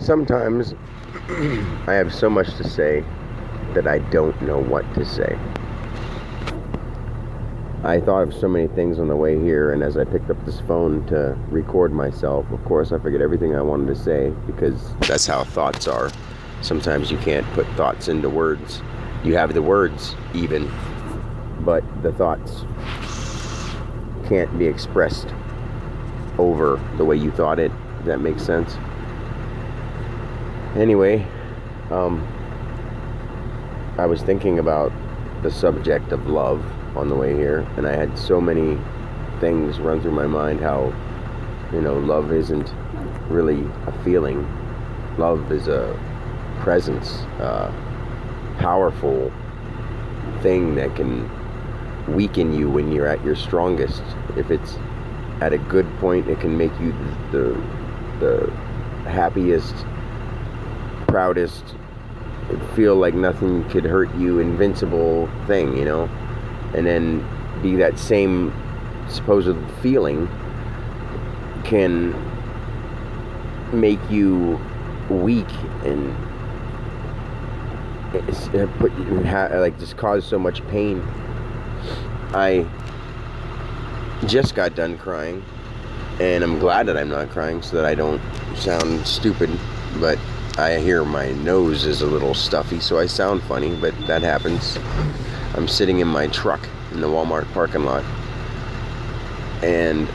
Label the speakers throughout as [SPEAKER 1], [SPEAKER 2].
[SPEAKER 1] Sometimes I have so much to say that I don't know what to say. I thought of so many things on the way here, and as I picked up this phone to record myself, of course I forget everything I wanted to say, because that's how thoughts are. Sometimes you can't put thoughts into words. You have the words, even, but the thoughts can't be expressed over the way you thought it, if that makes sense. Anyway, I was thinking about the subject of love on the way here, and I had so many things run through my mind. How, love isn't really a feeling. Love is a presence, a powerful thing that can weaken you when you're at your strongest. If it's at a good point, it can make you the happiest, proudest, feel like nothing could hurt you, invincible thing, and then be that same supposed feeling can make you weak and just cause so much pain. I just got done crying, and I'm glad that I'm not crying so that I don't sound stupid, but I hear my nose is a little stuffy, so I sound funny, but that happens. I'm sitting in my truck in the Walmart parking lot, and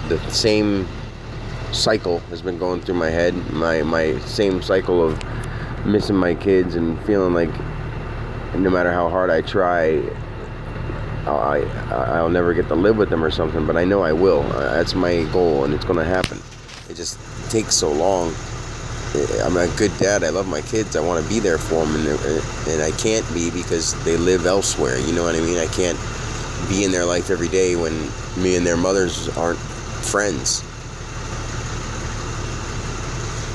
[SPEAKER 1] the same cycle has been going through my head, my same cycle of missing my kids and feeling like no matter how hard I try, I'll never get to live with them or something, but I know I will. That's my goal, and it's going to happen. It just takes so long. I'm a good dad. I love my kids. I want to be there for them, and I can't be because they live elsewhere. You know what I mean? I can't be in their life every day when me and their mothers aren't friends.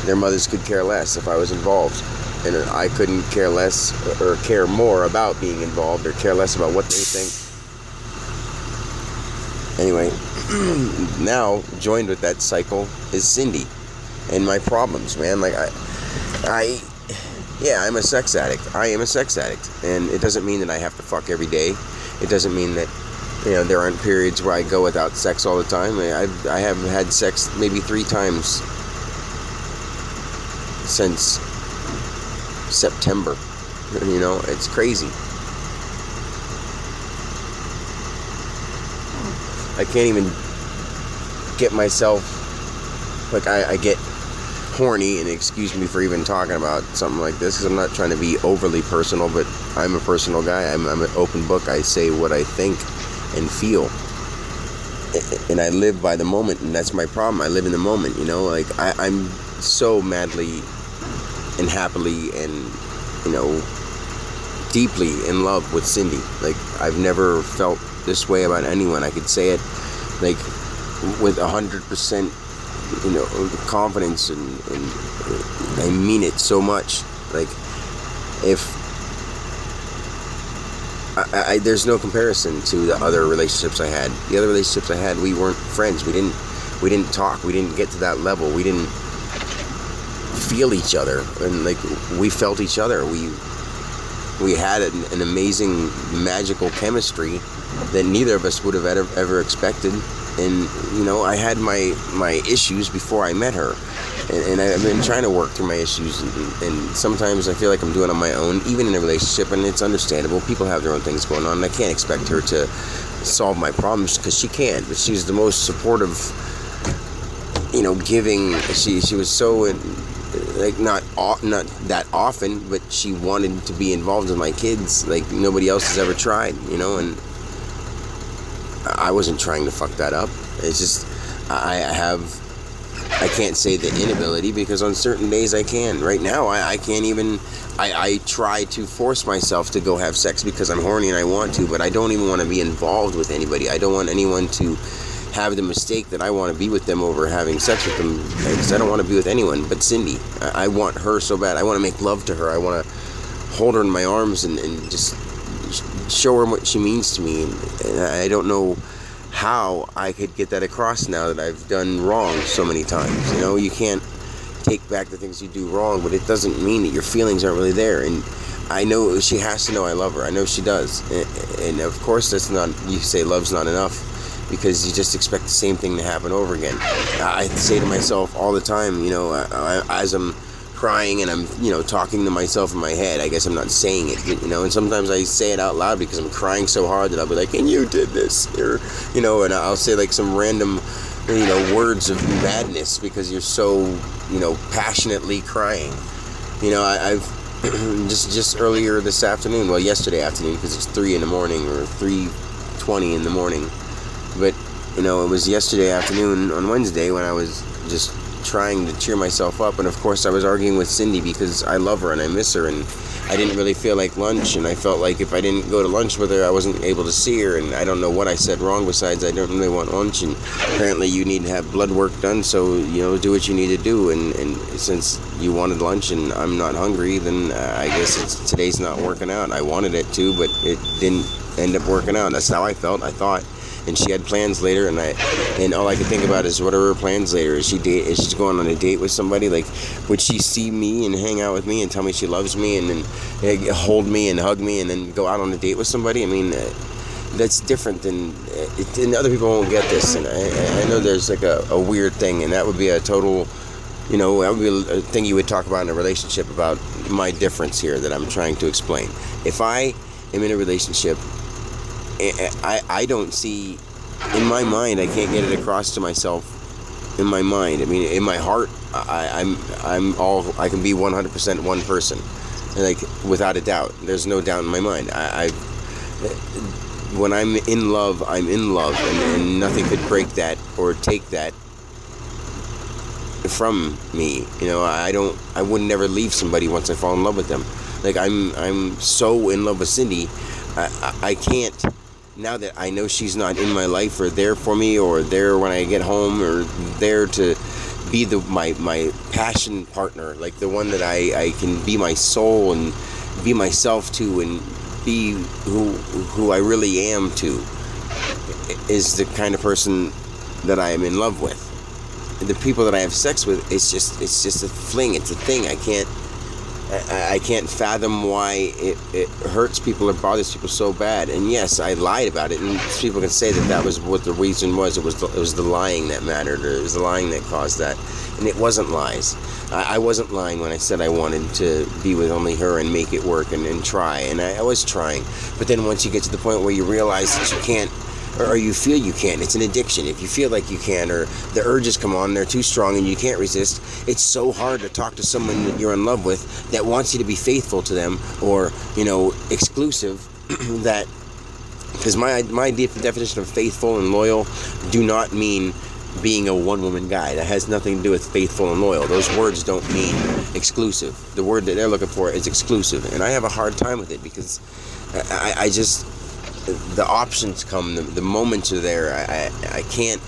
[SPEAKER 1] Their mothers could care less if I was involved, and I couldn't care less or care more about being involved or care less about what they think. Anyway, now joined with that cycle is Cindy. And my problems, man. Like, I'm a sex addict. I am a sex addict. And it doesn't mean that I have to fuck every day. It doesn't mean that, there aren't periods where I go without sex all the time. I have had sex maybe 3 times since September. It's crazy. I can't even get myself, I get horny, and excuse me for even talking about something like this, because I'm not trying to be overly personal, but I'm a personal guy. I'm an open book. I say what I think and feel, and I live by the moment, and that's my problem. I live in the moment, I'm so madly and happily and deeply in love with Cindy. Like, I've never felt this way about anyone. I could say it with 100% confidence, and I mean it so much. Like, if there's no comparison to the other relationships I had. The other relationships I had, we weren't friends. We didn't talk. We didn't get to that level. We didn't feel each other, and we felt each other. We had an amazing, magical chemistry that neither of us would have ever expected. And I had my issues before I met her, and I've been trying to work through my issues, and sometimes I feel like I'm doing it on my own, even in a relationship, and it's understandable. People have their own things going on, and I can't expect her to solve my problems, because she can't. But she's the most supportive, giving. She was so not that often, but she wanted to be involved with my kids like nobody else has ever tried, and I wasn't trying to fuck that up. It's just I can't say the inability, because on certain days I can. Right now I can't even. I try to force myself to go have sex because I'm horny and I want to, but I don't even want to be involved with anybody. I don't want anyone to have the mistake that I want to be with them over having sex with them, because I don't want to be with anyone but Cindy. I want her so bad. I want to make love to her. I want to hold her in my arms and just show her what she means to me, and I don't know how I could get that across now that I've done wrong so many times. You can't take back the things you do wrong, but it doesn't mean that your feelings aren't really there. And I know she has to know I love her. I know she does. And of course, that's not, you say love's not enough, because you just expect the same thing to happen over again. I say to myself all the time, as I'm crying and I'm, talking to myself in my head. I guess I'm not saying it, and sometimes I say it out loud because I'm crying so hard that I'll be like, and you did this, or, and I'll say like some random, words of madness because you're so, passionately crying. I've just earlier this afternoon, well, yesterday afternoon, because it's 3 in the morning or 3:20 in the morning, but, it was yesterday afternoon on Wednesday when I was just trying to cheer myself up, and of course I was arguing with Cindy because I love her and I miss her, and I didn't really feel like lunch, and I felt like if I didn't go to lunch with her I wasn't able to see her, and I don't know what I said wrong besides I don't really want lunch, and apparently you need to have blood work done, so do what you need to do, and since you wanted lunch and I'm not hungry, then I guess today's not working out. I wanted it to, but it didn't end up working out. That's how I felt, I thought. And she had plans later, and all I could think about is, what are her plans later? Is she going on a date with somebody? Like, would she see me and hang out with me and tell me she loves me and then hold me and hug me and then go out on a date with somebody? I mean, that's different than, and other people won't get this. And I know there's like a weird thing, and that would be a total, that would be a thing you would talk about in a relationship, about my difference here that I'm trying to explain. If I am in a relationship, I don't see, in my mind, I can't get it across to myself in my mind. I mean, in my heart, I can be 100% one person, like, without a doubt. There's no doubt in my mind. When I'm in love, and nothing could break that or take that from me. I would never leave somebody once I fall in love with them. Like, I'm so in love with Cindy, I can't. Now that I know she's not in my life or there for me or there when I get home or there to be my passion partner, like the one that I can be my soul and be myself to and be who I really am to, is the kind of person that I am in love with. And the people that I have sex with, it's just a fling, it's a thing. I can't fathom why it hurts people or bothers people so bad. And yes, I lied about it, and people can say that was what the reason was. It was the lying that mattered, or it was the lying that caused that. And it wasn't lies. I wasn't lying when I said I wanted to be with only her and make it work and try. And I was trying. But then once you get to the point where you realize that you can't, or you feel you can't, it's an addiction. If you feel like you can, or the urges come on, they're too strong and you can't resist, it's so hard to talk to someone that you're in love with that wants you to be faithful to them, or, exclusive, that, because my definition of faithful and loyal do not mean being a one-woman guy. That has nothing to do with faithful and loyal. Those words don't mean exclusive. The word that they're looking for is exclusive, and I have a hard time with it, because I just, the options come, the moments are there. I can't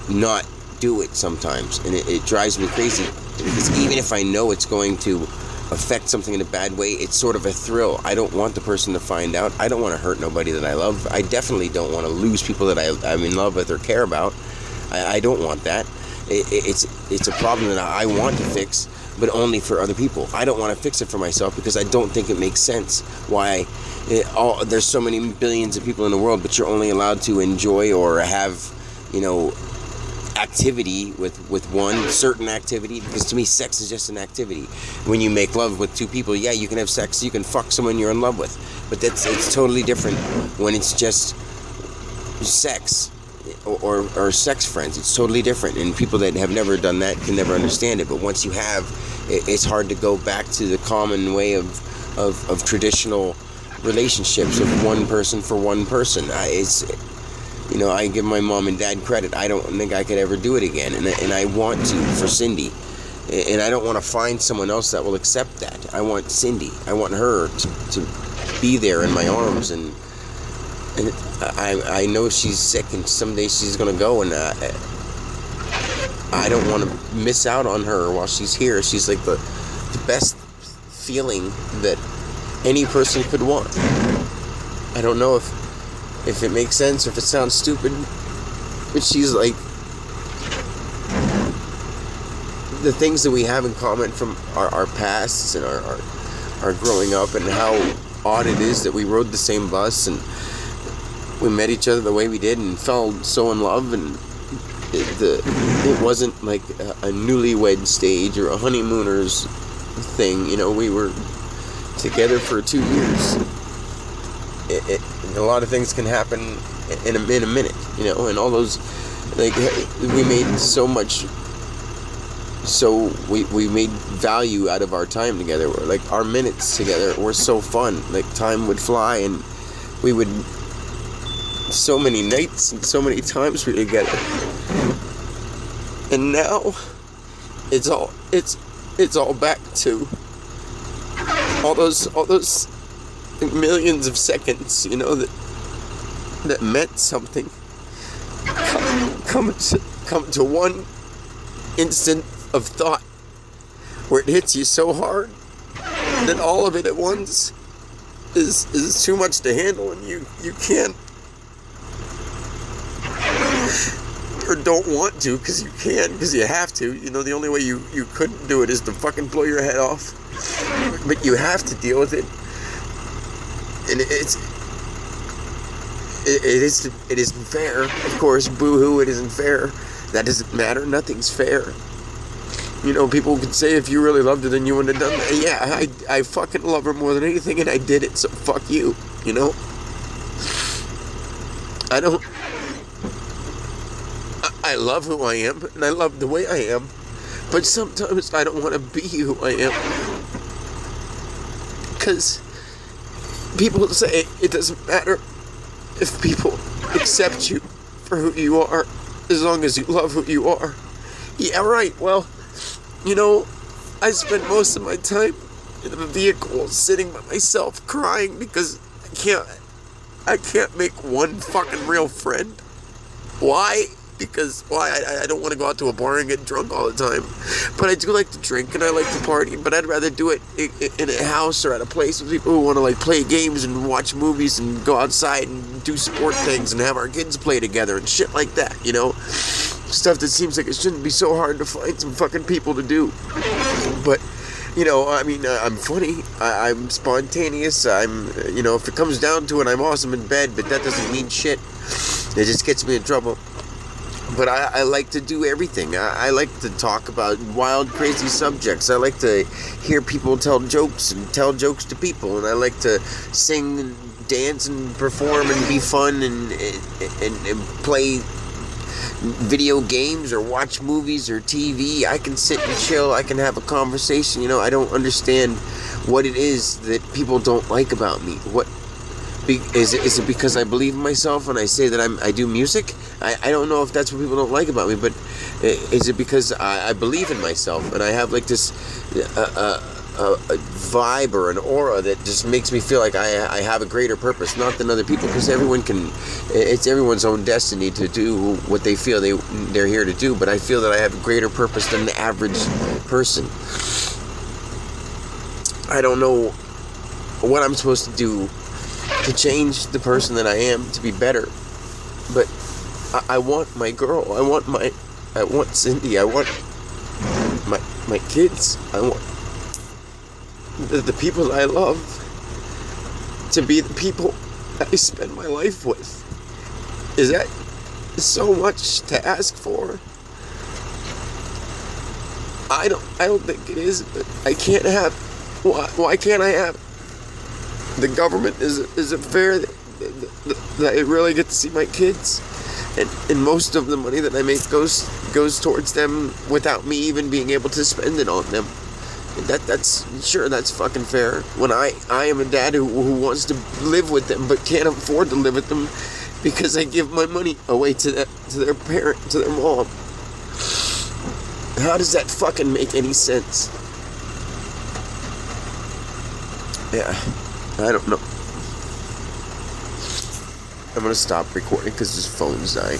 [SPEAKER 1] not do it sometimes, and it drives me crazy, because even if I know it's going to affect something in a bad way, it's sort of a thrill. I don't want the person to find out. I don't want to hurt nobody that I love. I definitely don't want to lose people that I'm in love with or care about. I don't want that. It's a problem that I want to fix, but only for other people. I don't want to fix it for myself, because I don't think it makes sense why there's so many billions of people in the world, but you're only allowed to enjoy or have, activity with one certain activity. Because to me, sex is just an activity. When you make love with two people, yeah, you can have sex, you can fuck someone you're in love with, but it's totally different when it's just sex. Or sex friends. It's totally different, and people that have never done that can never understand it. But once you have, it's hard to go back to the common way of traditional relationships of one person for one person. I give my mom and dad credit. I don't think I could ever do it again, and I want to for Cindy, and I don't want to find someone else that will accept that. I want Cindy. I want her to be there in my arms, and I know she's sick, and someday she's gonna go, and I don't want to miss out on her while she's here. She's like the best feeling that any person could want. I don't know if it makes sense or if it sounds stupid, but she's like the things that we have in common from our pasts and our growing up, and how odd it is that we rode the same bus and we met each other the way we did and fell so in love, and it wasn't like a newlywed stage or a honeymooners thing. You know, we were together for 2 years. A lot of things can happen in a minute, you know, and all those, like, we made so much, so we made value out of our time together. Like, our minutes together were so fun. Like, time would fly, and we would, so many nights and so many times we were together. And now it's all back to all those millions of seconds, you know, that meant something, come to one instant of thought where it hits you so hard that all of it at once is too much to handle, and you can't, or don't want to, because you can, because you have to. You know, the only way you couldn't do it is to fucking blow your head off, but you have to deal with it. And it isn't fair, of course. Boo-hoo, it isn't fair. That doesn't matter. Nothing's fair. You know, people could say if you really loved her, then you wouldn't have done that. Yeah, I fucking love her more than anything, and I did it, so fuck you, you know? I love who I am, and I love the way I am, but sometimes I don't want to be who I am. Because people say it doesn't matter if people accept you for who you are, as long as you love who you are. Yeah, right. Well, you know, I spend most of my time in a vehicle sitting by myself crying because I can't make one fucking real friend. Why? Because I don't want to go out to a bar and get drunk all the time. But I do like to drink and I like to party, but I'd rather do it in a house or at a place with people who want to, like, play games and watch movies and go outside and do sport things and have our kids play together and shit like that, you know? Stuff that seems like it shouldn't be so hard to find some fucking people to do. But, you know, I mean, I'm funny, I'm spontaneous, you know, if it comes down to it, I'm awesome in bed, but that doesn't mean shit. It just gets me in trouble. But I like to do everything. I like to talk about wild, crazy subjects. I like to hear people tell jokes and tell jokes to people. And I like to sing and dance and perform and be fun and play video games or watch movies or TV. I can sit and chill. I can have a conversation. You know, I don't understand what it is that people don't like about me. Is it because I believe in myself and I say that I do music? I don't know if that's what people don't like about me, but is it because I believe in myself and I have like this a vibe or an aura that just makes me feel like I have a greater purpose, not than other people, because it's everyone's own destiny to do what they feel they're here to do, but I feel that I have a greater purpose than the average person. I don't know what I'm supposed to do to change the person that I am to be better, but I want my girl. I want Cindy. I want my kids. I want the people I love to be the people I spend my life with. Is that so much to ask for? I don't think it is, but I can't have. Why can't I have? The government is it fair that I really get to see my kids, and most of the money that I make goes towards them without me even being able to spend it on them. That's fucking fair. When I am a dad who wants to live with them but can't afford to live with them because I give my money away to their parent, to their mom. How does that fucking make any sense? Yeah. I don't know. I'm gonna stop recording because this phone's dying.